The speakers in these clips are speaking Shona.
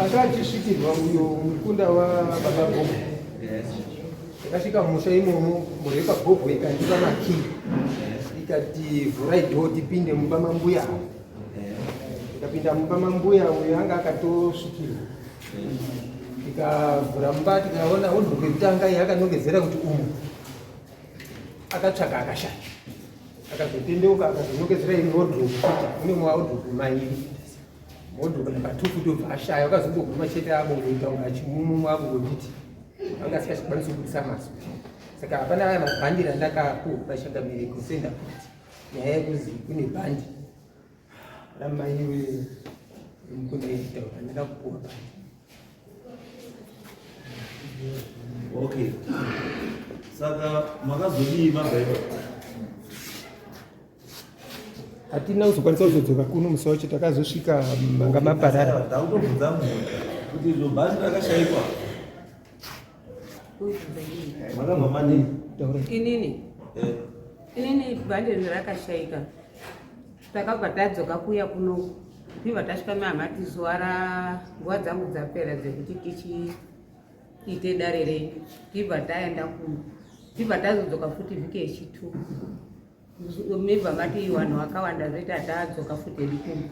akachisvikirwa uyo mukunda wababa Bhobho. Akasvika musha imomo mhuri paBhobho ikandipa makii ikati vhurai dhoo tipinde mumba mambuya. Tikapinda mumba mambuya uyo anga akatosvikirwa. Tikavhura mumba tikaona wodhorobu yekutanga yakanongedzera kuti umu akatsvaga akashaya. Akazotendeuka akazonongedzera imwe wodhorobu kuti mune mawodhorobu mairi. Wodhorobu namba 2 futi obva ashaya. Wakazongoguma chete abongoita kunga chimumu abongonditi anga asikachikwanisi kubudisa maswe. Saka hapana aya mabhandira ndakapuhwa Changamire kusenda kuti nyaya yekuzi kune bhandi ramai wemukunda yetaura ndakapuhwa bhandi. Okay. Saka makazodii mabhaiba? Hatina kuzokwanisa kuzodzoka kuno musi wacho takazosvika manga maparara. Ndakutobvunza munhu kuti izvo bhandi rakashaikwa. Makabva manini? Inini bhandi rakashaika. Takabva tadzoka kuya kuno ndibva tasvika mahamati zuva nguva dzangu dzapera dzekuti tichiite dare renyu. Ndibva taenda kuno. Ndibva tazodzoka futi vhiki yechitu. Mibva mati vanhu vakawanda zvoita tadzoka futi kuno.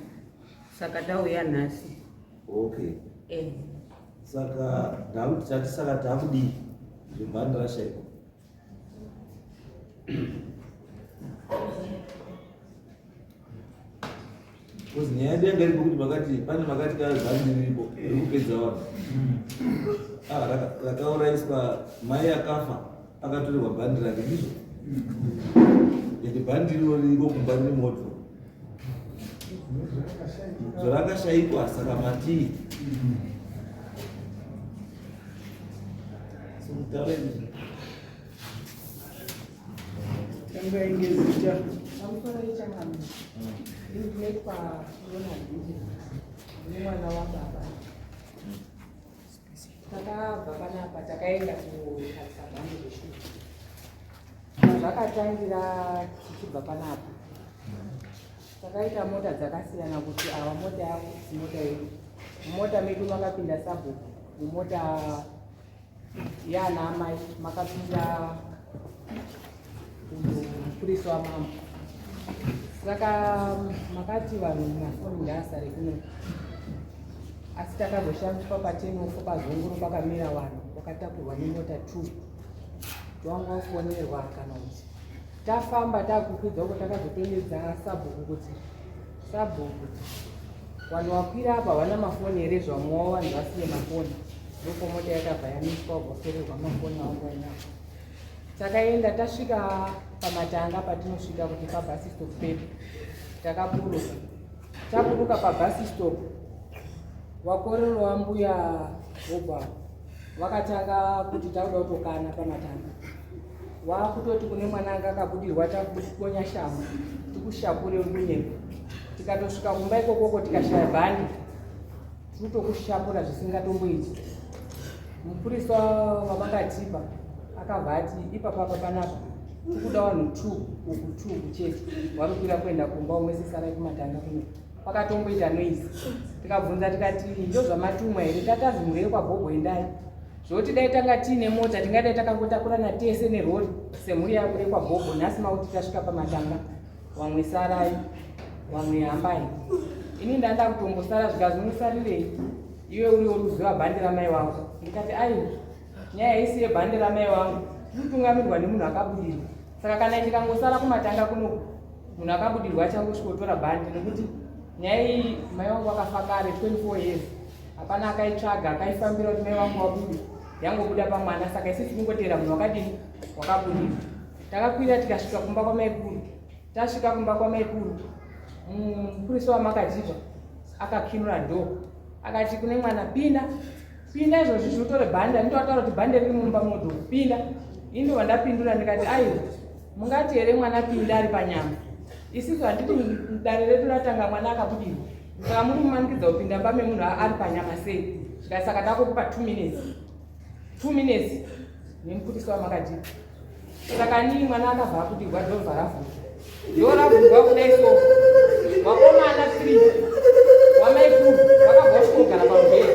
Saka tauya nhasi. Okay. Saka ndakuti tati saka takudii zvebhandi rashaikwa. Kuzi nyaya yedu yanga iripo kuti makati pane makati bhandi riripo ririkupedza vanhu. Rakauraiswa mai akafa akatorerwa bhandi rake ndizvo. Ende bhandi riro ririko kumba rine moto. Zvarakashaikwa saka matii. Tanga ingezita Amukora ichangamire. Ndinekwa kuona ndiri. Mwana wa baba. Takabva panapa takaenda kutarisa bhandi reshuta. Zvakatangira tichibva panapa. Takaita mota dzakasiyana kuti ava mota yangu mota yedu. Mota medu makapinda sabhuku. Mota yana amai makapinda mupurisa wamama. Saka makati vanhu mafoni ndaasare kuno. Asi takazoshandiswa patenofu pazunguru pakamira vanhu vakatakurwa nemota 2. Twanga wafonerwa kana kuti tafamba takukwidza uko takazopendedza sabhuku kuti sabhuku vanhu vakwira apa havana mafoni here zvamwawo vanhu vasiye mafoni. Ndoko mota yakabva yamiswa ugosererwa mafoni aungainawo. Takaenda tasvika pamatanga patinosvika kuti pabhasi stop pedu. Takaburuka. Taburuka pabhasi stop. Wakorero wambuya Bhobho vakatanga kuti tauda kutokana pamatanga. Wakutoti kune mwana anga akabudirwa takukonya shangu. Tikushapure kunyengo. Tikatosvika kumba ikokoko tikashaya bhandi. Tikutokushapura zvisingatomboiti. Mupurisa wamakatipa akabva ati ipapapa panapa tikuda vanhu 2 uku 2 chete warukwira kuenda kumba umwesisara kumatanga kuno pakatomboita noise. Tikabvunza tikati ndozvamatumwa here tatazi murere kwaBhobho endai zvoti dai tanga tiine mota tingadai takangotakurana tese nerori semhuri yakure kwaBhobho. Nhasi makuti tasvika pamatanga vamwe sarai vamwe hambai. Ini ndanda kutombosara zvikazomusarirei iwe uriwo ruziva bhandi ramai vangu. Ndikati nyaya isi yebhandi ramai vangu inotungamirwa nemunhu akabudirwa. Saka kana tikangosara kumatanga kuno munhu akabudirwa achangosvikotora bhandi nekuti nyaya iyi mai vangu akafa kare 24 years. Hapana akaitsvaga akaifambira kuti mai vangu wabudirwa yangobuda pamwana. Saka isi tikungotera munhu wakadini wakabudirwa. Takakwira tikasvika kumba kwamaikuru. Tasvika kumba kwamaikuru mupurisa wamakatipa akakinura dhoo akati kune mwana pinda izvozvi zvotore bhandi. Ndinotaura kuti bhandi riri mumba modo pinda. Ini ndandapindura ndikati mungati here mwana pinda ari panyama. Isisu handiti dare redu ratanga mwana akabudirwa. Saka muri kumanikidza kupinda pame munhu ari panyama sei. Saka takupa 2 minutes nemupurisa wamakatipa. Saka nii mwana akabva abudirwa dhoo ravhurwa. Dhoo ravhurwa kudai so vakomana 3 wamaikuru vakabva kusvika kugara pamubhedha.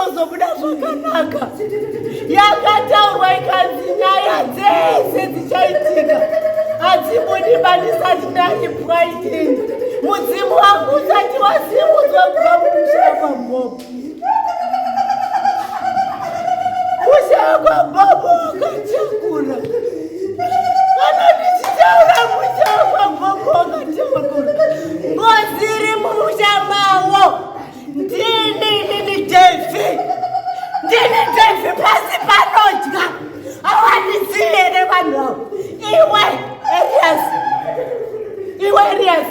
uzobuda zvakanaka. Yakataurwa ikanzi nyaya dzese dzichaitika. Hadzibudi bandisati ndandipwaitini. Mudzimu wangu usati wasimudzwa kubva mumusha kwaBhobo. Musha kwaBhobo wakachakura. Kana ndichitaura musha kwaBhobo wakachakura. Ngozi iri mumusha mawo. Ndini Devi pasi panodya. Hawandizivi here vanhu avo. Iwe Elias,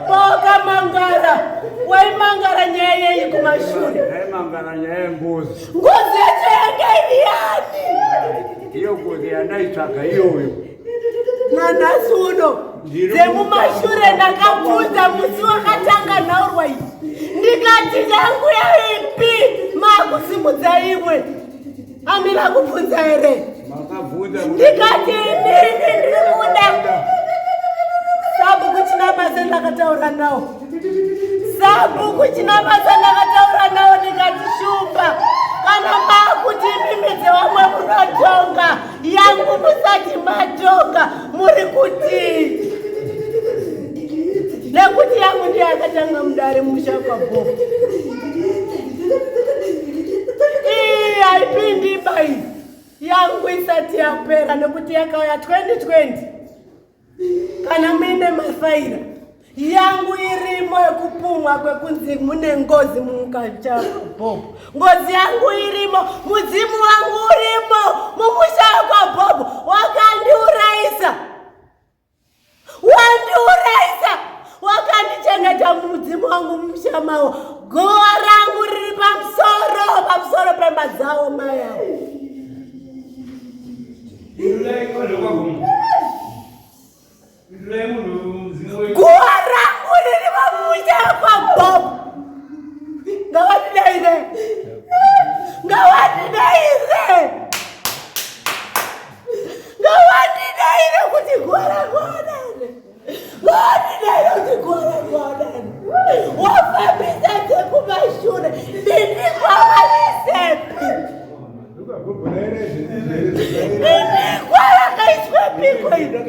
boka mangara. Waimangara nyaya yei kumashure. Waimangara nyaya yengozi. Ngozi yacho yanga iri yani. Iyo ngozi yandaitsvaga iyoyo. Nanhasi uno dzemumashure ndakabvunza musi wakatanga nhaurwa iyi. Ndikati yangu yaipi makusimudza imwe. Hamina kubvunza here. Ndikati inini ndiri kuda. Sabhuku chinamasa ndakataura nawo. Sabhuku chinamasa ndakataura nawo ndikati shumba. Kana makuti mimidze wamwe munotonga. Yangu musati matonga. Muri kuti. Nekuti yangu ndiye akatanga mudare musha kwaBhobo. Haipindi bai. Yangu isati yapera nekuti yakauya 2020. Kana muine mafaira. Yangu irimo yekupumwa kwekunzi mune ngozi mumukacha kwaBhobo. Ngozi yangu irimo, mudzimu wangu urimo mumusha kwaBhobo. Wakandiuraisa. Wakandichengeta mudzimu wangu mumusha mawo. Gowa rangu riri pamusoro pemba dzawo mayawo. Gowa rangu riri pamusha kwaBhobo. Ngawandinaire kuti gowa rangu onane. Ngawandinaire kuti gowa rangu onane. Wafambisa dzekumashure. Ndini kwavalisepi. Ndini kwavakaiswe piko ino.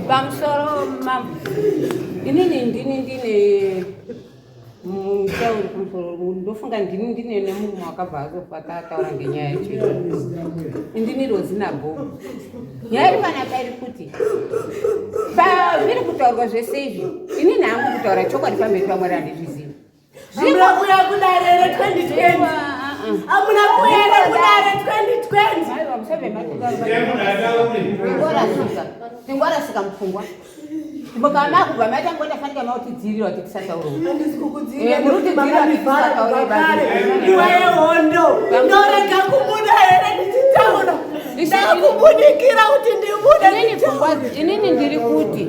Pamusoro mambo. Inini ndine mutauri kumusoro ndofunga ndine nemunhu wakabva azofata ataura ngenyaya yacho. Ndini Rozina Bhobo. Nyaya iri panapa iri kuti zviri kutaurwa zvese izvi inini hangu kutaura chokwadi pamberi pamwari handizvizivi. Hamuna kuya kudare 2020. Hamuna kuya kudare 2020. Tingorasika mupfungwa. Mukama kubva maita ngoenda fanika mautidzirira kuti tisataura. Ndisikukudzirira kuti makandivhara bakare. Iwe hondo. Ndorega kubuda here ndichitaura. Ndakubudikira kuti ndibude. Inini ndiri kuti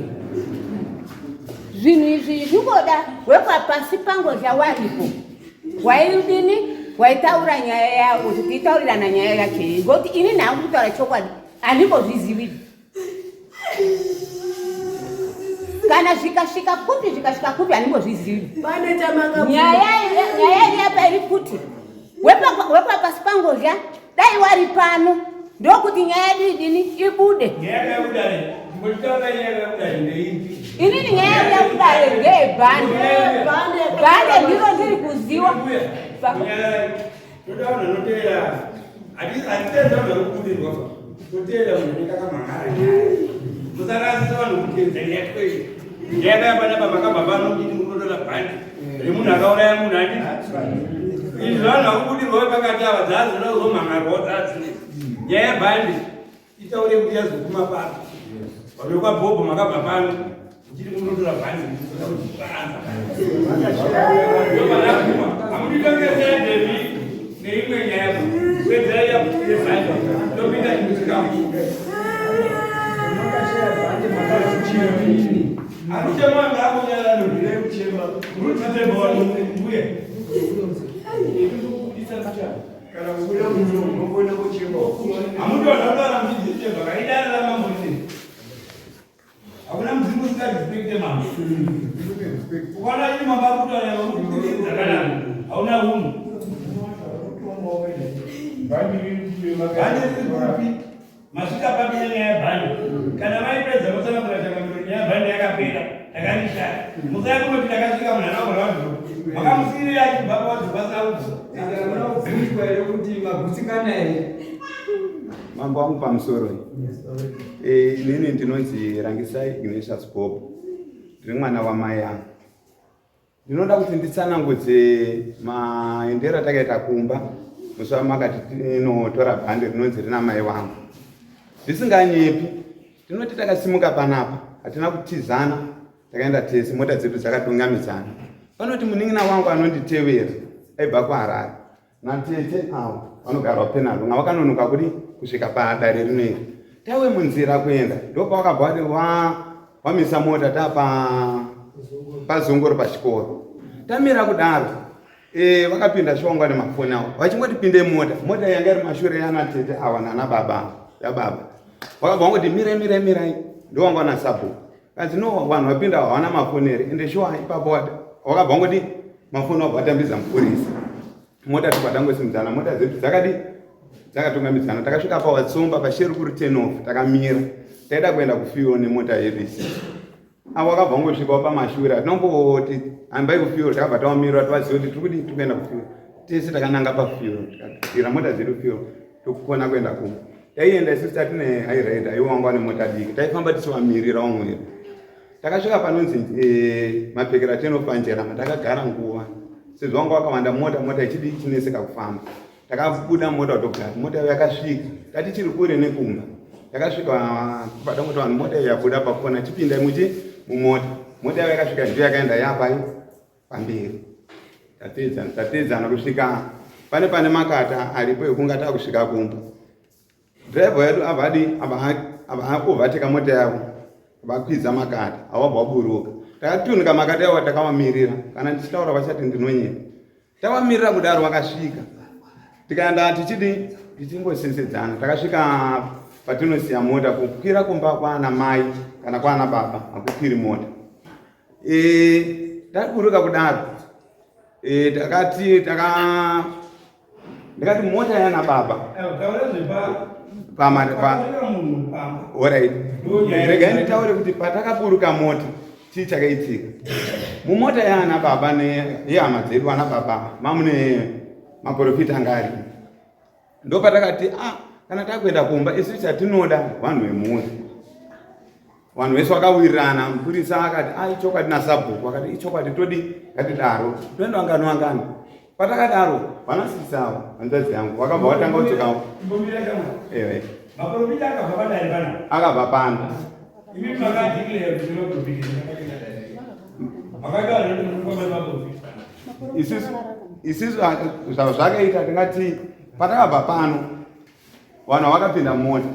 zvinhu izvi zvingoda wepapasi pangozha waripo. Waidini? Waitaura nyaya yako kuti itaurirana nyaya yacho. Ngoti inini hangu kutaura chokwadi handingozvizivi. Kana zvikasvika kupi handingozvizivi. Nyaya yapa iri kuti wepapasi pangozha dai wari pano ndokuti nyaya yedu idini ibude. Inini nyaya yakudare ngeyebhande. Bhande ndiro ndiri kuziva. Bobo makabva pano uchiri kundotora bhandi amuditongezera Devi neimwe nyaya kwedzera yabhandi ndopinda chimuzikamu akuchemanga akunyara nodire kuchema urutitebauye kana kubuda munhu unokwenda kuchema amudonakara mbidzichema kaidara ramamoni hakuna mzimu usingarespekte mama. Ukaona ini mama kutana zakanaka. Hauna hunu. Bani kupi. Masika pamene nyaya bani. Kana maipedza kusana kurashaka nyaya bani yakapera. Takanisha. Musaya kumoti takasvika mwana wangu. Makamusirira achibva padzibasa udzo. Unakufunikwa ere kuti magutsikana ere? Mambo wangu pamusoro. Inini ndinonzi Rangisai Ignatius Bob. Ndiri mwana wamai angu. Ndinoda kuti nditsanangudze maendero atakaita kumba. Musi wamakati tinotora bhande rinonzi rina mai vangu. Ndisinganyepi. Tinoti takasimuka panapa. Hatina kutizana. Takaenda tese mota dzedu dzakatungamidzana. Panoti munin'ina wangu anonditevera aibva kuHarare. Natete avo vanogara penalo ngavakanonoka kuri kusvika padare rinoiri. Tawe munzira kuenda ndopa wakabva wamisa mota pazunguru pachikoro. Tamira kudaro vakapinda shongwa nemafoni avo vachingoti pinde mota yanga iri mashure yanatete ava nana baba yababa. Wakabva wangoti mirai ndowanga na sabhuku. Kanzi no vanhu vapinda havana mafoni ere ende shuwa ipapo wakabva wangoti mafoni wabva watambidza mupurisa. Mota tikatangosimudzana mota dzedu dzakatungamidzana. Takasvika paWatsumba pasheri kuri 10 off takamira. Taida kuenda kufiyo nemota yedu isi. Avo wakabva wangosvikawo pamashure atinomboti hambai kufiyo takabva tawamirira tivaziva kuti tiri kudi tikuenda kufiyo. Tese takananga pafiyo tikatira mota dzedu fiyo tokukona kuenda kumwe. Taienda isusu tatine hairider iwangwa nemota diki taifamba tichivamirira vamwe. Takasvika panonzi mapekera 10 off panjerama takagara nguva. Sezvo wanga wakawanda mota ichidi ichineseka kufamba. Takabuda mota kutogara mota yakasvika tati chiri kure nekumba. Yakasvika kubada kuti vanhu mota yabuda pakona chipinda mumota. Mota yakasvika ndiyo yakaenda yapa pamberi. Tatedzana kusvika pane makata aripo ekunga takusvika kumba. Driver yedu ava overtake mota yavo. Vakwidza makata avabva vaburuka. Takatunika makata yavo takavamirira kana ndichitaura vachati ndinonyeka. Tavamirira kudaro vakasvika. Tikaenda tichingosensedzana. Takasvika patinosiya mota kukwira kumba kwana mai kana kwana baba hakukwiri mota. Taburuka kudaro. Ndakati mota yana baba. Alright. Rega nditaure kuti patakaburuka mota chii chakaitika. Mumota yana baba nehama dzedu ana baba mamune maprofita ngari. Ndo patakati kana takuenda kumba isu chatinoda vanhu vemhuri. Vanhu vese vakawirirana mupurisa akati ichokwadi nasabhuku akati ichokwadi todi ngatidaro toenda wangano. Patakadaro vanasisavo hanzvadzi yangu vakabva vatanga kutsikawo. Maprofita akabva padare pana. Akabva pana. Imi makadhikira kuti maprofita. Makagara ndokukomba maprofita. Isusu zvavo zvakaita tingati patakabva pano vanhu vakapinda mota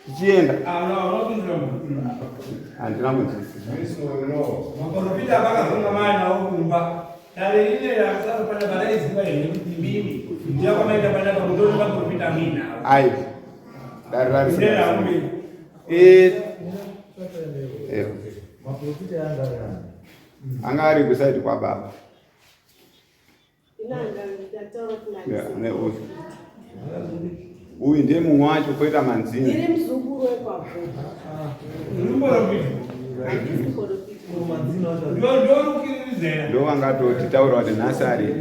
tichienda. Handina kunzwisisa. Maprofita vakazonga manawo kumba. Dare ine yakasara pana varaiziva here kuti mimi ndiyakwamaita panapa kutore maprofita mina. Ai. Dare Ndera rari. Maprofita yanga anga ari kusaidi kwa baba. Uyu ndiye mumwe wacho koita manzini. Ndiri muzukuru wekwavo. Ndo vangatotitaura kuti nhasari.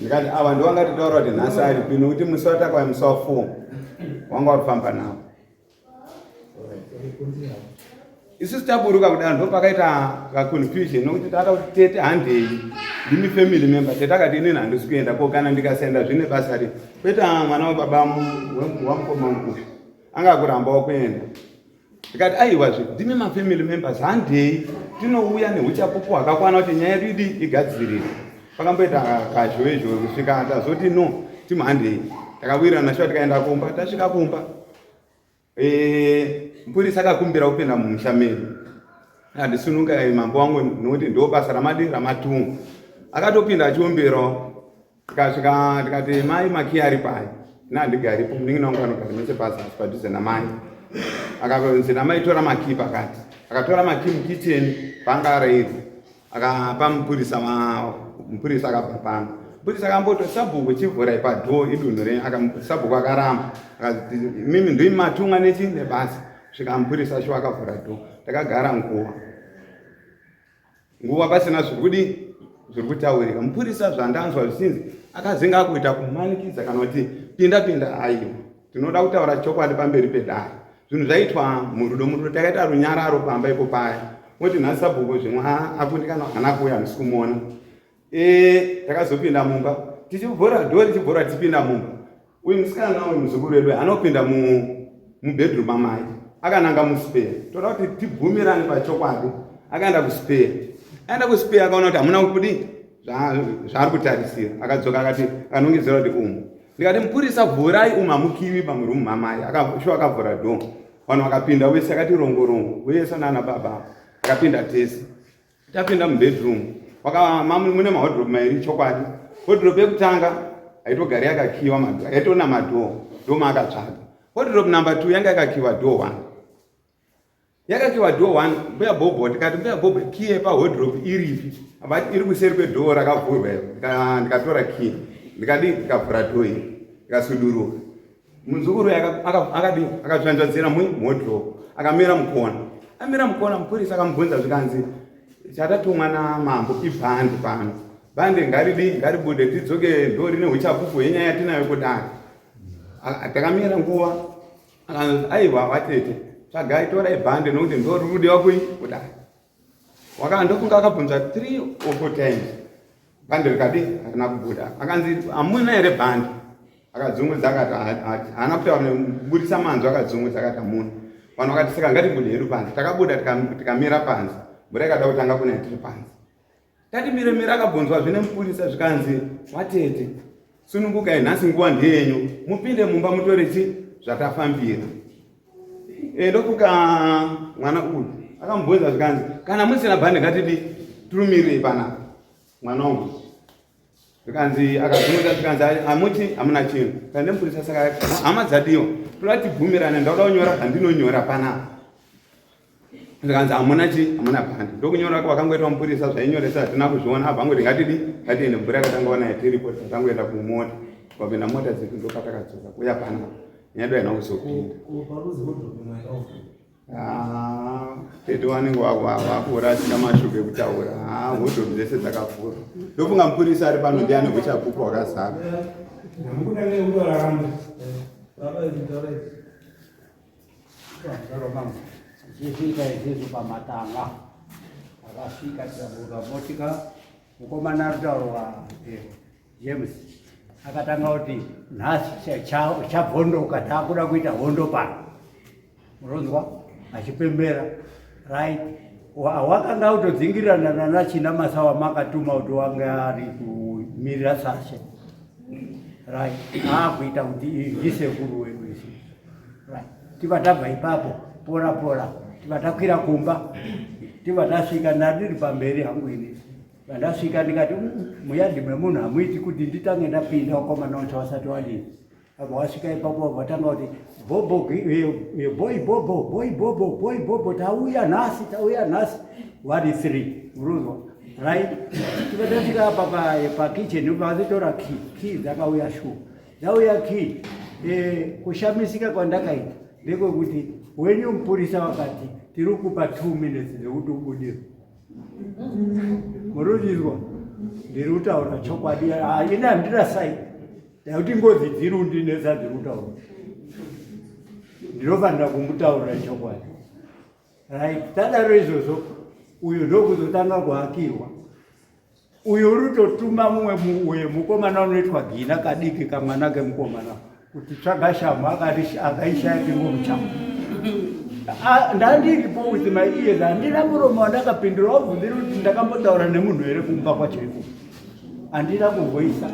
Ndikati ava ndo vangatitaura kuti nhasari pino kuti musi watakwa musi wa4 wanga warifamba navo. Isusu taburuka kudaro ndo pakaita kaconfusion nokuti tata kuti tete handei ndimi family member tetakati inini handisi kuenda ko kana ndikasaenda zvine basa ri kweta mwana wababa wamukoma mukuru anga kurambawo kuenda. Ndikati aiwa ndimi mafamily members handei tinouya neuchapupu hwakakwana kuti nyaya yedu igadzirire. Pakamboita kazhoezho kusvika tazoti no timhandei takawirirana shuwa tikaenda kumba. Tasvika kumba mupurisa akakumbira kupinda mumusha medu. Handisununga mambo wangu nokuti ndo basa ramatungu. Akatopinda achiomberawo. Tikasvika tikati mai maki ari pai. Handigaripo munin'ina wangu anogara nechepasi padhuze namai. Akakonzi namai tora maki pakati. akatora maki mukiteni panga arairwa akapa mupurisa akabva pano. Mupurisa akamboto sabhuku chivhura padhoo idunhure sabhuku akaramba akati mimi ndimi matumwa nebasa svika mupurisa sho akavhura dhoo. Takagara nguva pasina zviri kutaurika. Mupurisa zvandanzwa zvisinzi akazinga akuita kumanikidza kana kuti pinda aiwa tinoda kutaura chokwadi pamberi pedare. Zvinhu zvaitwa murudo takaita runyararo pamba ipo paya moti nhasi sabhuku zvimwe akundikana hana kuuya handisi kumuona. Takazopinda mumba tichivhura dhoo tichivhura tichipinda mumba. Uyu musikana uyu muzukuru wedu anopinda mubedroom amai akananga muspare. Toda kuti tibvumirane pachokwadi. Akaenda kuspare akaona kuti hamuna kudi zvaari kutarisira. Akadzoka akati akanongedzera kuti ndikati mupurisa vhurai hamukiwi pamurumu mamai. Akashuwa akavhura dhoo. Vanhu vakapinda wese akati rongorongo wese nana baba akapinda tese. Tapinda mubedroom mune mahodhropu mairi chokwadi. Hodhropu yekutanga aitogari yakakiwa madhoo aitona madhoo ndoma akatsvaga. Hodhropu number 2 yanga yakakiwa dhoo 1. Yakakiwa dhoo 1 mbuya Bobo tikati mbuya Bobo kiye pahodhropu iripi abati iri kuseri kwedhoo rakavhurwa. Ndikatora kiye ndikavhura dhoo iri ikasuduruka. Muzukuru akatsvanzvadzira muhodhropu akamira mukona. Mupurisa akamubvunza zvikanzi chatatumwa namambo ibhande pano. Bhande ngaribude tidzoke dhoo rine uchapupu yenyaya yatinayo kudai. Takamira nguva aiwa watete tsvagai torai bhande nokuti ndo rudiwa kudai. Ndofunga akabvunza 3 or 4 times. Bhande rikadi harina kubuda. Akanzi hamuna here bhande. Akadzungudza akati haana kutaura nebudisa manzwa. Akadzungudza akati hamuna. Vanhu vakati saka ngatibude hedu panze. Takabuda tikamira panze. Mvura yakada kutanga kuna tiri panze. Tatimira akabvunzwa zvine mupurisa zvikanzi watete sunungukai nhasi nguva ndeyenyu mupinde mumba mutore zvatafambira. Ndokuka mwana uyu akamubvunza zvikanzi kana musina bhande ngatidi turumirei panapa mwana uyu. Zvikanzi akazungudza zvikanzi hamuti hamuna chinhu. Kandi mupurisa saka hama dzadiwa toda tibvumirane ndauda kunyora zvandinonyora panapa. Zvikanzi hamuna bhande. Ndokunyora kwakangoitwa mupurisa zvainyoresa hatina kuzviona abva ngoti ngatiende mvura yakatanga ona yatiripoti tatangoenda kumota. Kwapinda mota dzedu ndopatakadzoka kuya panapa. Nyadu haina kuzopinda. Tete wanenge wakura asina mashoko ekutaura. Hodhropu dzese dzakavhurwa. Ndofunga mupurisa ari pano ndiani uchapupu wakazara. Chifika izvizvo pamatanga akasvika tikabuka motika mukomana rutaurwa James akatanga kuti nhasi chabvondoka taakuda kuita hondo pano muronzwa achipembera right. Wakanga utodzingirirana nanachina masawa makatuma kuti wange ari kumirira sashe right. Akuita kuti ndisekuru wedu isi right. Tiva tabva ipapo pora tivatakwira kumba tivatasvika ndandiri pamberi hangu ini. Vandasvika ndikati muyadhi memunhu hamuiti kuti nditange ndapinda wakomana wacho wasati wadini. Abva wasvika ipapo vatanga kuti boy bobo tauya nhasi wari 3 uruzwa right. Tivatasvika apa pakitchen vazitora key dzakauya shuwa dzauya key. Kushamisika kwandakaita ndekwekuti wenyu mupurisa wakati tiri kupa 2 minutes dzekuti ubudire. Murudzizwa ndiri kutaura chokwadi. Ine handina sai kuti ngozi dzirundi nezadziri kutaura ndinofanira kumutaurira chokwadi right. Tadaro izvozvo uyu ndokuzotanga kuhakirwa. Uyu uri kutotuma mumwe mukomana unoitwa Gina kadiki kamwana kemukomana kuti tsvaga shamu akaishaya kingomuchamu. Ndandiripo with my ears handina muromo wandakapindura wabvunziri kuti ndakambotaura nemunhu here kumba kwachoiko. Handina kuhoisa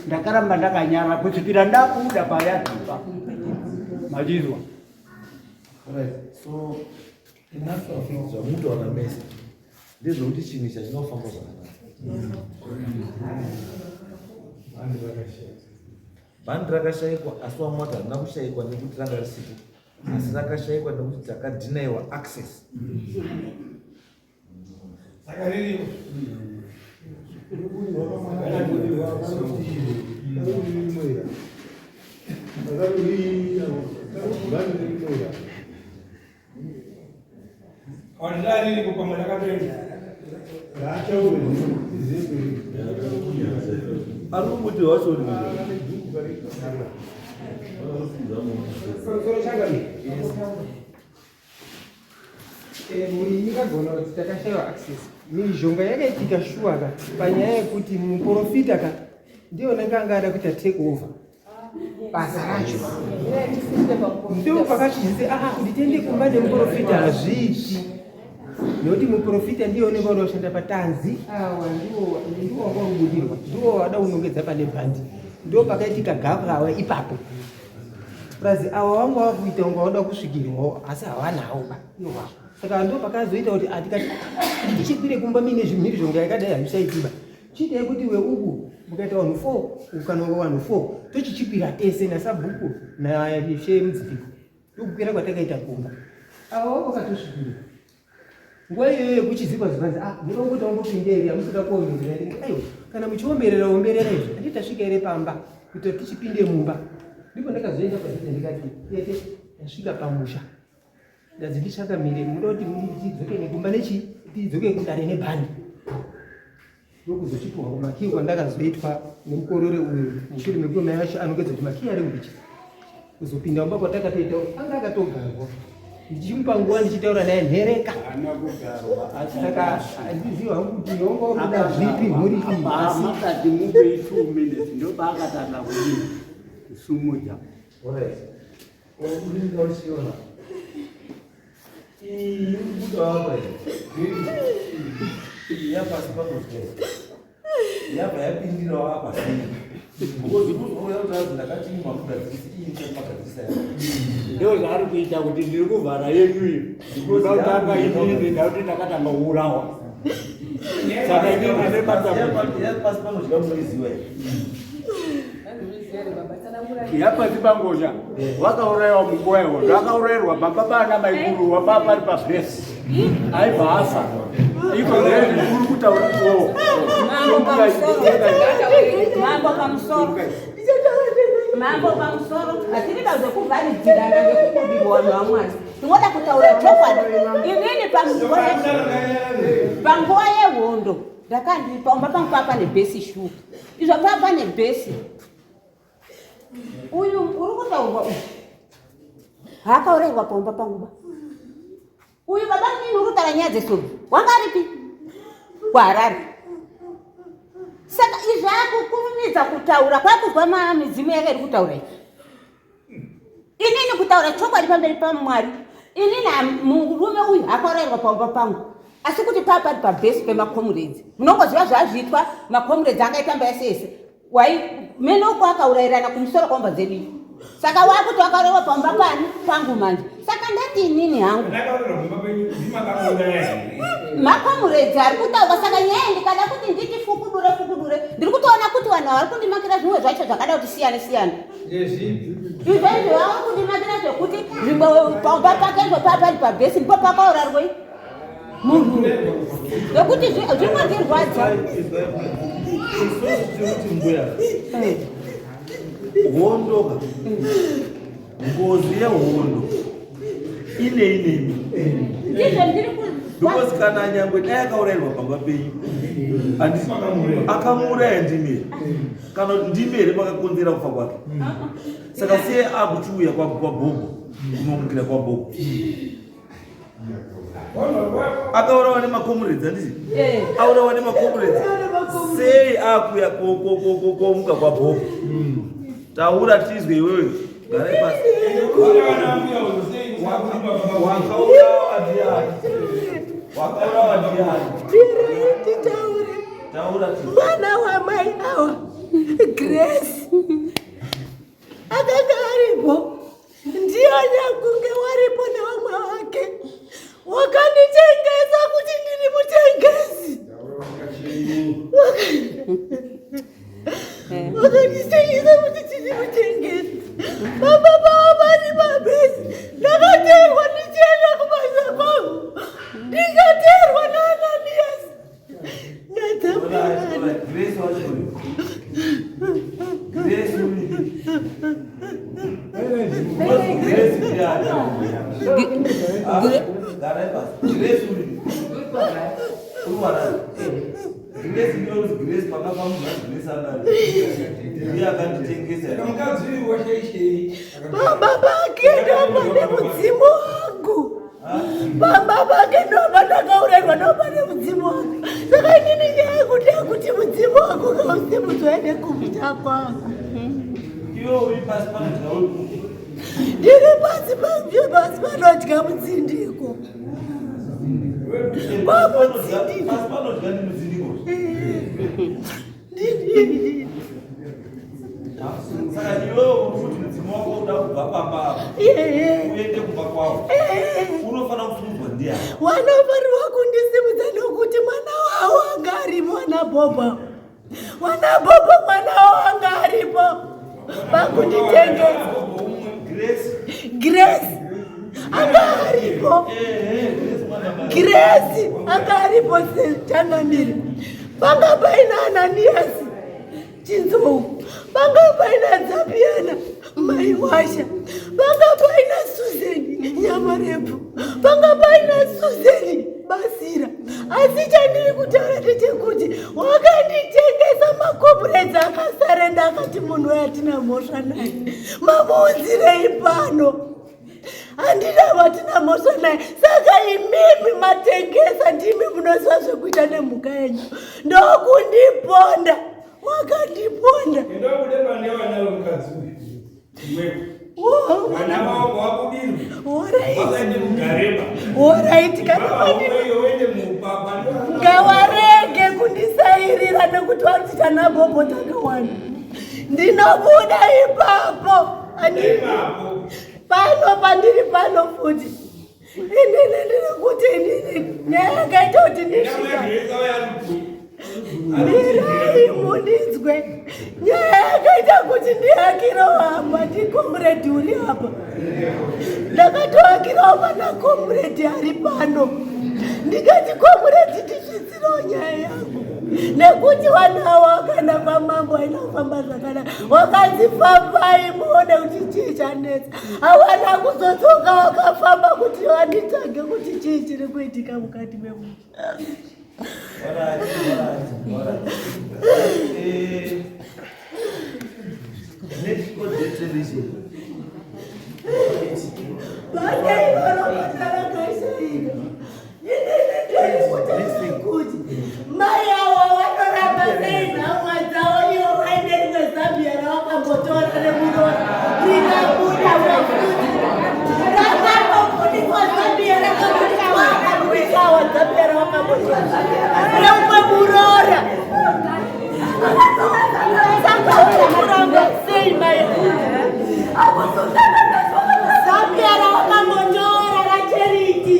ndakaramba ndakanyara kusvikira ndabuda payadhipa machizwa. So enough of things zvamutoona mese ndezvokuti chinhu chachinofamba zvakanaka. Bhandi rakashayikwa asi wamwati harina kushayikwa nekuti ranga risipo. asi rakashayikwa nekuti takadhinaiwa access. Saka ririko. Wanda ririko pamwe rakapenda. Arikuti wacho muri nikagona kuti takashaiwa access mizhonga yakaitika shuwa panyaya yekuti muprofita ndiyona kanga ada kuita take over basa racho ndo pakachizise nditende kumba nemuprofita hazviiti nokuti muprofita ndiyone vanoshanda patanzi awa ndiwo wakarubudirwa ndiwo wada unongedza pane bhandi ndo pakaitika gavrawa ipapo prazi ava vanga vakuita unga vada kusvikirwawo asi havanawo iwa saka ndo pakazoita kuti atikati tichikwire kumba mine zvimhirizhonga yakadai hazvichaitiba chiitai kuti we uku mukaita vanhu 4 ukanonga vanhu 4 tochichikwira tese nasabhuku nashemudzipiko ndokukwira kwatakaita kumba ava vakatosvikira nguva iyoyo yekuchizikwa zivanzi munongoti wambopinderi hamusida kuomberera aiwa kana muchiomberera omberera izvi handiti tasvika ere pamba kuti tichipinde mumba ndipo ndakazoenda pazvite ndikati ete ndasvika pamusha ndazi ndichakamire muda kuti tidzoke nekumba nechi tidzoke kudare nebhandi ndokuzochipuwa kumakii kwandakazoitwa nemukorore uyu mushure mekuti mai vacho anongedza kuti makii ari kuichi kuzopinda mumba kwatakatoita anga akatogarwa ndichimupa nguva ndichitaura naye nhereka saka handiziva hangu kuti nongoda zvipi mhuri iyi amakati mupe 2 minutes ndobakatanga kudii kusumudza ulingaosiona iudaapa yapasi pakoe yabva yapindirawo apa ndo zvaari kuita kuti ndiri kuvhara yenyuyo ndikotanga inini ndakuti ndakatanga kuurawa saka inini yapasi panodya munoiziva yapasi pangosha wakaurayiwa munguva ihondo akaurayirwa baba bana maikuru wababa pari pabhesi aibva afa iko uri kutaura mambo pamusoro hatiriba zvekuvharidzirana ngekubudirwa vamwari tinoda kutaura chokwadi inini panguva yehondo ndakandipaumba pangu papa nebhesi shuka izvo papa nebhesi uyu uri kutaurwa uyu haakaurayirwa paumba panguba uyu baba nini uri kutaura nyaya dzesobi wangaripi kuharare saka izvi akukurumidza kutaura kwakuzwa midzimu yake iri kutaura izvi inini kutaura chokwadi pamberi pamwari inini murume uyu akaurayirwa paumba pangu asi kuti papari pabhesi pemakomuredzi munongoziva zvazviitwa makomuredzi akaitamba yasese menoko akaurayirana kumusoro kwamba dzedu saka wakuti wakaurayirwa paumba pani pangu manje saka ndati inini hangu makomuredzi ari kutaurwa saka nyaya ndikada kuti nditi fukudure ndiri kutoona kuti vanhu vari kundimakira zvimwe zvacho zvakada kuti siyane izvo vava kundimakira zvekuti zvimwe paumba pake ndo papari pabhesi ndipo pakaurarwei munhu nekuti zvimwe ndirwadza mbuya hondoka ngozi yehondo ineinemi ndizvo ndiri because kana nyangwe dai akaurayirwa pamba penyu akamuuraya ndimere kana ndimere makakonzera kufa kwake saka sei akuchiuya kwabhobo kunomukira kwabhobo akaurawa nemakomuredzi handisi aurawa nemakomuredzi sei akuya komuka kwabhobo taura tizwe iwewe garai pasi wakaurawa ndiani mwana wamai awa Grace akanga aripo ndiona kunge waripo nevamwe vake wakanditengesa kuti ndiri mutengesi wakanditengesa kuti tiri mutengesi baba vari mabhesi Grace knows Grace pakafamba Grace andari. Ndiye akanditengesa. Mukadzi washaishei. Baba vake ndopane mudzimu wangu. Baba vake ndopandakaurayirwa ndopane mudzimu wangu. Saka inini nyaya kuti mudzimu wangu kausimudzwa nekubuda kwangu. Iwe uri pasi panodya ndiri pasi panodya mudzindiko. pasi panodya nemudzindiko. Saka iwewe uri kuti mudzimu wako uda kubva pamba uende kumba kwavo. Unofanira kusungudzwa ndiani? Wanofanirwa kundisimudza nokuti mwana wavo anga aripo. Mwana Bobo mwana wavo anga aripo pakunditengesa. Grace anga aripo. Grace anga aripo sechangamiri. Panga paina Ananiasi Chinzou, panga paina Zapiana Maiwasha, panga paina Suzeni Nyamarepu, panga paina Suzeni Basira. Asi chandiri kutaura ndechekuti wakanditengesa makopuredzi akasarenda akati munhu wayatina mhosva naye mamuunzirei pano. Handina vatina mhosva naye, saka imimi matengesa ndimi munoziva zvekuita nemhuka yenyu. Ndokundiponda, wakandiponda. Ndokude pane vana vemukadzi uyu. Mwana wako wakudini? Wakaende mugareba. Alright, ngawarege kundisairira nekuti wadzita naBobo takawanda. Ndinobuda ipapo. Pano pandiri pano futi. Inini ndiri kuti inini nyakaita kuti ndisvika. Mirai mundinzwe. Nyakaita kuti ndihakirawo hamba ndikomuredi uri apa. Ndakatohakirawo pana komuredi ari pano. Ndikati komuredi tisvitsirawo nyaya yangu. Nekuti wanavo wakaenda pamambo haina kufamba zvakanaka. Wakanzi fambai muone kuti chii chanetsa. Hawana kuzodzoka wakafamba kuti vanditange kuti chii chiri kuitika mukati memunhu. Mai avo vanoramba sei nhamwa dzavo ivo vaenderi kweZambia ravakambotora remurora rikabuda mafuti rakambobudikwa Zambia rakabudikwa Zambia ravakambotora reumwe murora saka uramba sei mai Zambia ravakambotora raCharity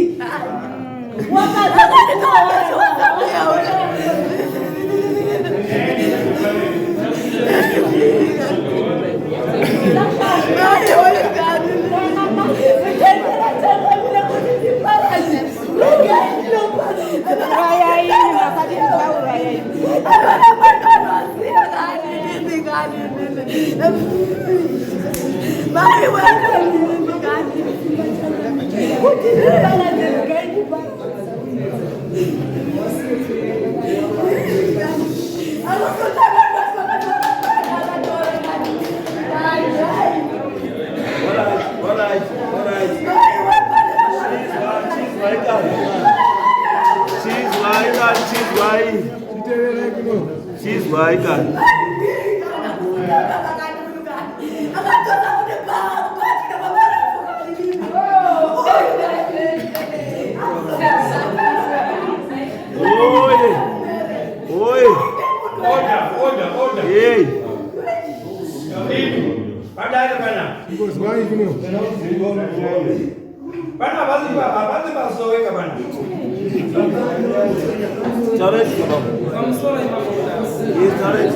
She's white. Oi. Order. Hey. Padahal mana? Pana basi basowe kabana. Charles kabana. Kamsora imamu. Yes, Charles.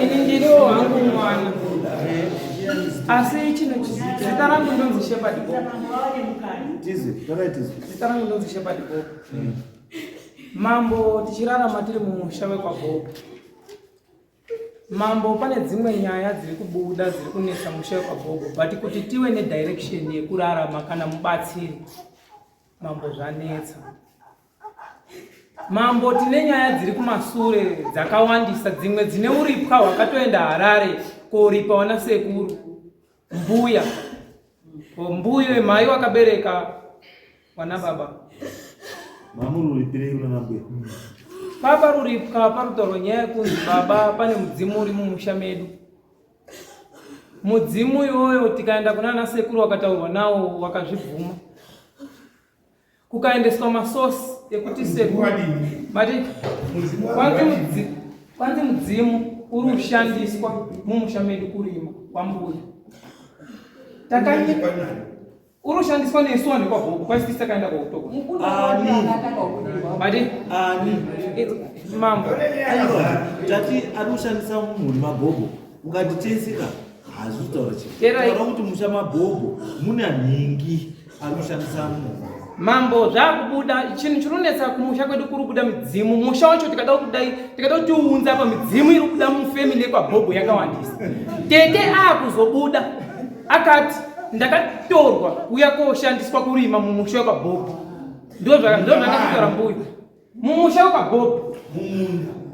Iningiro wangu mwana. Asi chino chitarangu ndonzi Shepherd Bob. Tizi, tizi. Chitarangu ndonzi Shepherd Bob. Mambo tichirara matiri mushawe kwa Bob. Mambo pane dzimwe nyaya dziri kubuda dziri kunesa mushawe kwa Bob, but kuti tive ne direction yekurarama kana mubatsiri mambo zvanetsa. mambo tine nyaya dziri kumasure dzakawandisa, dzimwe dzine uripwa hwakatoenda Harare koripa wana sekuru mbuya mbuya mai wakabereka wana baba. Mamururipirei kuna mbuya? Baba ruripwa parutoro nyaya kunzi baba pane mudzimu uri mumusha medu. Mudzimu iyoyo tikaenda kunana sekuru wakataurwa nawo wakazvibvuma. Kukaendeswa masosi ekuti sekuru bati kwanzi mudzimu uri kushandiswa mumusha medu kurima kwambuya. Uri kushandiswa nesu vanhu kwabhuku kwasiti takaenda kwautoko. Bati mambo tati ari kushandisa munhu mabhobho ukati tesika hazvitaura chitaura kuti musha mabhobho muna nhingi ari kushandisa munhu. Mambo zvakubuda chinhu chironetsa kumusha kwedu kuri kubuda midzimu. Musha wacho tikada kuti uunza apa midzimu iri kubuda mufamily kwabhobho yakawandisa. Tete akuzobuda akati ndakatorwa kuya koshandiswa kurima mumusha kwabhobho. Ndo zvakataura mbuya mumusha kwabhobho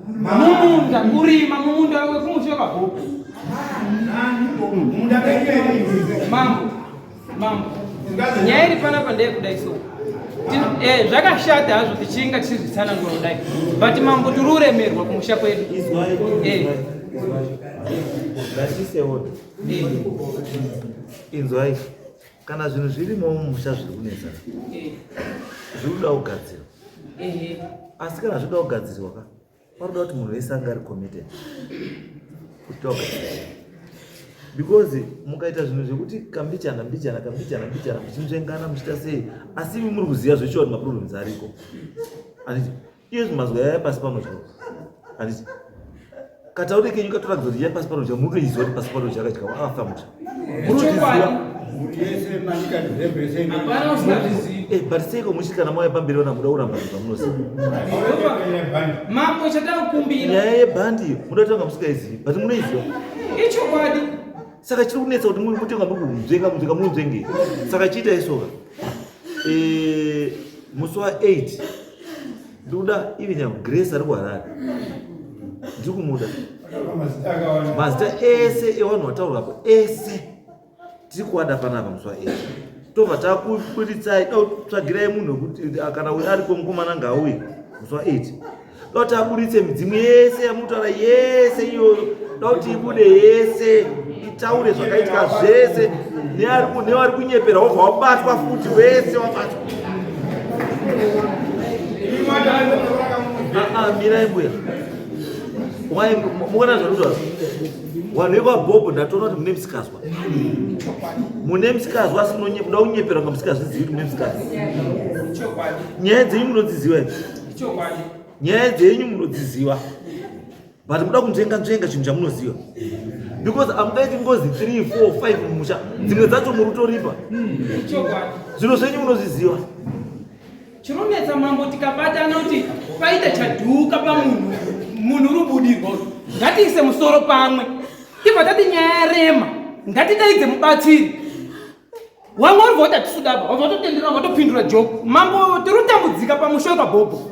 mumunda kurima mumunda wekumusha kwabhobho. Mambo nyaya iri panapa ndeyekudai so zvakashata hazvo tichinga tichizvitsanangura kudai but mambo tiri uremerwa kumusha kwedu. Ngatisewo inzwai kana zvinhu zvirimo mumusha zviri kunetsa zviri kuda kugadzirwa, asi kana zvinoda kugadzirwa paroda kuti munhu wese anga ari committed kuti togadzirwa, because mukaita zvinhu zvekuti kambichana muchinzvengana muchita sei asi imi muri kuziva zvecho kuti maproblems ariko. Anditi iye zvimazwa yaya pasi panotya, anditi katauri kenyu katoratidza kuti yaya pasi panotya munoiziva kuti pasi panotya akatya akafa mucha munoziva. But seiko muchikana mauya pamberi vana muda kuramba zvamunoziva. Mambo chatakukumbira nyaya yebhandi muda kutanga musikaizivi but munoiziva. Ichokwadi. Saka chiri kunetsa kuti muri kutenga mukunzvenga munzvenge. Saka chiita isoka musi wa8 ndikuda even Grace ari kuHarare ndiri kumuda mazita ese evanhu vataurwapo ese tiri kuwada panapa musi wa8 tobva takupuritsai da kutsvagirai munhu kuti kana uyo ariko mukomana ngaauye musi wa8 da kuti aburitse midzimu yese yamutaura yese iyoyo da kuti ibude yese itaure zvakaitika zvese nevari kunyepera wobva wabatwa futi wese wabatwa. Mirai mbuya mukona zvarutaura vanhu vekwabhobho ndatoona kuti mune misikazwa, mune misikazwa asi muda kunyepera nga musikazvizivi kuti mune misikazwa. Nyaya dzenyu munodziziva ivi, nyaya dzenyu munodziziva but muda kunzvenga chinhu chamunoziva because amudaiti ngozi 3, 4, 5 mumusha dzimwe dzacho muri kutoripa zvinhu zvenyu munozviziva. Chironetsa mambo tikabatana kuti paita chadhuka pamunhu rubudirwa ngatiise musoro pamwe tibva tati nyaya yarema ngatidaidze mubatsiri wanga uri vota tisudaba wavatotenderwa vatopindura joke. Mambo tiri kutambudzika pamusha wekabhobho.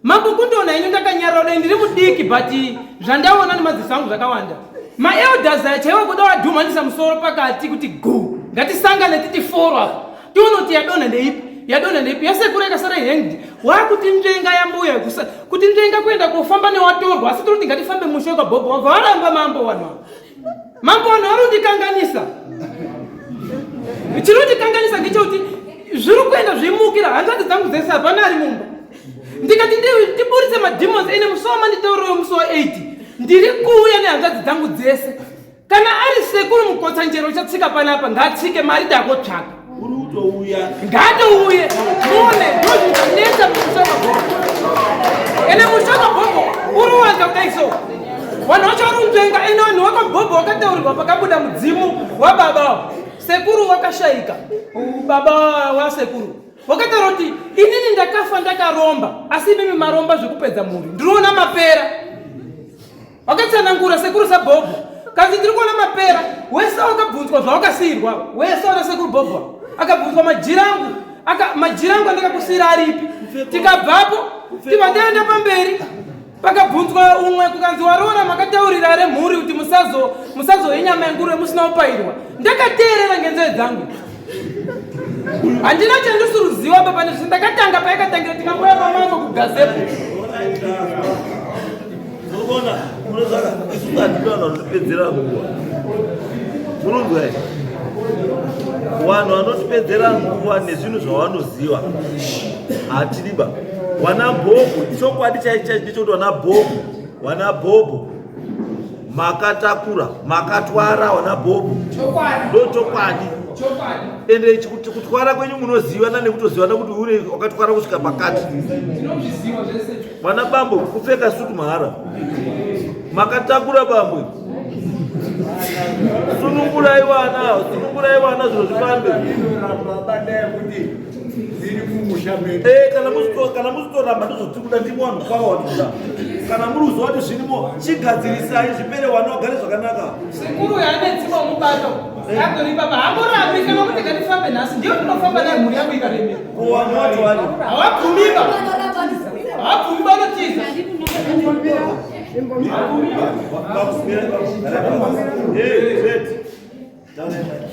Mambo kundiona inyu ndakanyarara kudai ndiri mudiki but zvandaona nemadziso angu zvakawanda. Maelders chaivo kuda vadhumanisa musoro pakati kuti go ngatisangane titi foro apa tione kuti yadonha ndeipi yasekuru yakasara hanged wakuti nzvenga yambuya kuti nzvenga kuenda kofamba newatorwa asi tiri kuti ngatifambe musha wekabhobho wabva waramba mambo vanhu vari kundikanganisa. Chiri kutikanganisa ngechekuti zviri kuenda zveimukira hanzvadzi dzangu dzese hapana ari mumba ndikati tiburitse mademons ene musoma nditaurirewo musi wa8 ndiri kuuya nehanzvadzi dzangu dzese kana ari sekuru mukotsanjero uchatsika panapa ngaatsike mari dakotsvaka ngatouye muone ndozvinetsa mumusha wekabhobho ene musha wekabhobho uri wanza kudai so vanhu vacho vari kunzvenga ene vanhu wakabhobho wakataurirwa pakabuda mudzimu wababa sekuru wakashayika baba wasekuru wakataura kuti inini ndakafa ndakaromba asi mimi maromba zvekupedza mhuri ndiriona mapera. Wakatsanangura sekuru sabhobho kanzi ndiri kuona mapera wese wakabvunzwa zvawakasiyirwa wese wana sekuru bhobho akabvunzwa majira angu aka majirangu andakakusira aripi tikabvapo tiva ndaenda pamberi pakabvunzwa umwe kukanzi waroora makataurira remhuri kuti musazodye nyama yenguruve musina kupairwa. Ndakateerera ngenzeve dzangu, handina chandisuruziva baba nezvisi ndakatanga paikatangira tikamboya pamango kugazepo. Unobona unozaka isukandidana unotipedzera nguva munonzwa here vanhu vanotipedzera nguva nezvinhu zvavanoziva hatidiba. Wana Bhobho chokwadi chaicho ndechoti wana Bhobho makatakura makatwara wana Bhobho ndo chokwadi. Ende kutwara kwenyu munozivana nekutozivana kuti une wakatwara kusvika pakati. Wana Bambo kupfeka sutu mahara makatakura Bambo sunungurai vana zviro zvifambe. Kana muzitoramba ndozvotikuda ndimo vanhu kwavo vanoda. Kana muruziva kuti zvirimo chigadzirisai zvipere vana vagare zvakanaka. Sekuru yaanedzima mubato agori baba hamurambi kana kuti ngandifambe nhasi ndiyo tinofamba naye mhuri yangu ikaremera. Hawabvumiba vanotiza.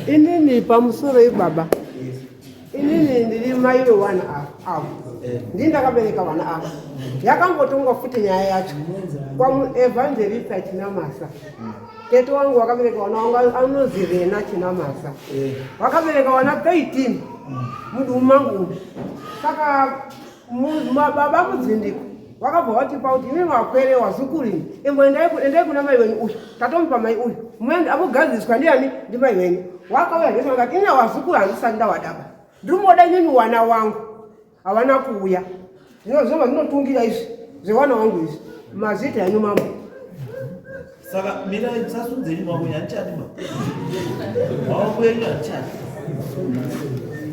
Inini pamusoro ibaba, inini ndiri mai wewana avo, ndini ndakabereka vana avo. Yakambotongwa futi nyaya yacho kwamuevangelista Chinamasa. Tete wangu wakabereka vana wangu anozi Rena Chinamasa, wakabereka vana 13 mudumangu. Saka baba mudzindiko wakabva watipa kuti imi makwere wazukurini endai kuna mai wenyu uyu tatomupa mai uyu muende akugadziswa ndiani ndi mai wenyu. Wakauya zvese wakati ina wazukuru handisati ndawadaba ndimoda nyinyi wana wangu havana kuuya zvinozova zvinotungira izvi zvewana wangu izvi mazita yenyu mambo. Saka mirai musasunzenyu mamunyu hanichadi mawangu yenyu hanichadi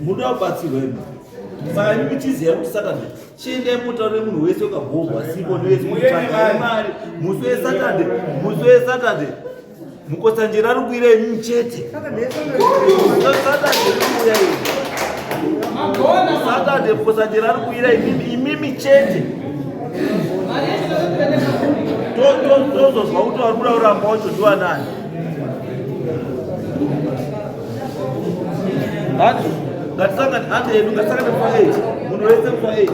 muda kubatsirwa imi. Saka imi muchiziva kuti Saturday chiendai mutaurire munhu wese wakabhobhwa sipo newese mutsvakare mari musi weSaturday mukosanjera ari kuira imi chete. Saturday mukosanjera ari kuira imimi chete. Tozozwa kuti vari kuda kuramba wacho ndiwanani. Ngatisangane hande yedu ngatisangane 48 munhu wese 48